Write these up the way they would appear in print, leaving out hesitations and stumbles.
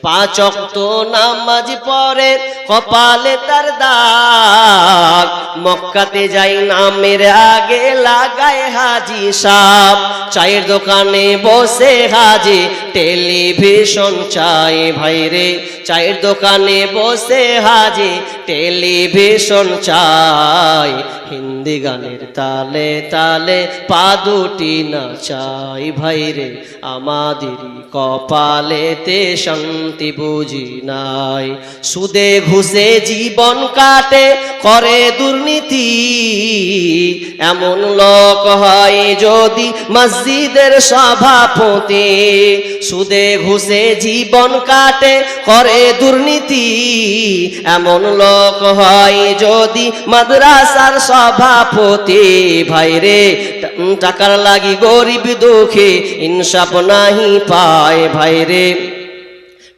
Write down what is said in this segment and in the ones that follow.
পাঁচ ওয়াক্ত নামাজ পড়ে কপালে তার দাগ, মক্কাতে যাই নামের আগে লাগায় হাজি সাহেব। চায়ের দোকানে বসে হাজি টেলিভিশন চাই ভাইরে, চায়ের দোকানে বসে হাজি টেলিভিশন চাই। হিন্দি গানের তালে তালে পা দুটি নাচাই ভাইরে, আমাদেরই কপালেতে শান্তি বুঝি নাই। সুদে ঘুষে জীবন কাটে করে দুর্নীতি, এমন লোক হয় যদি মসজিদের সভাপতি। সুদে ঘুষে জীবন কাটে করে দুর্নীতি, এমন লোক হয় যদি মাদ্রাসার সভাপতি। ভাইরে টাকার লাগি গরিব দুঃখী ইনসাফ নাহি পায় ভাইরে,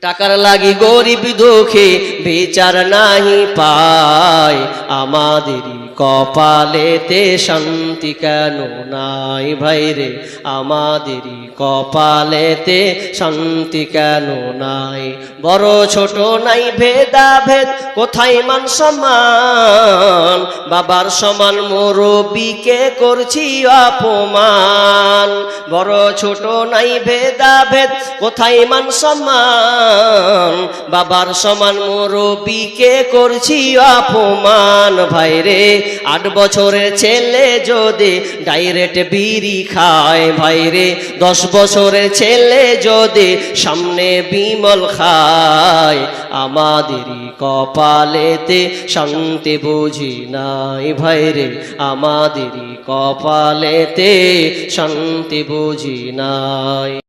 টাকার লাগি গরিব দুঃখী বিচার নাহি পায়। আমাদেরই কপালেতে শান্তি কেন নাই ভাইরে, আমাদেরই কপালেতে শান্তি কেন নাই। বড় ছোট নাই ভেদাভেদ, কোথায় মান সম্মান, বাবার সমান মুরব্বিকে করছি অপমান। বড় ছোট নাই ভেদাভেদ, কোথায় মান সম্মান, বাবার সমান মুরব্বিকে করছি অপমান। ভাইরে 8 বছরের ছেলে যদি ডাইরেক্ট বিড়ি খায় ভাইরে, 10 বছরের ছেলে যদি সামনে বিমল খায়। আমাদেরই কপালেতে শান্তি বুঝি নাই ভাইরে, আমাদেরই কপালেতে শান্তি বুঝি নাই।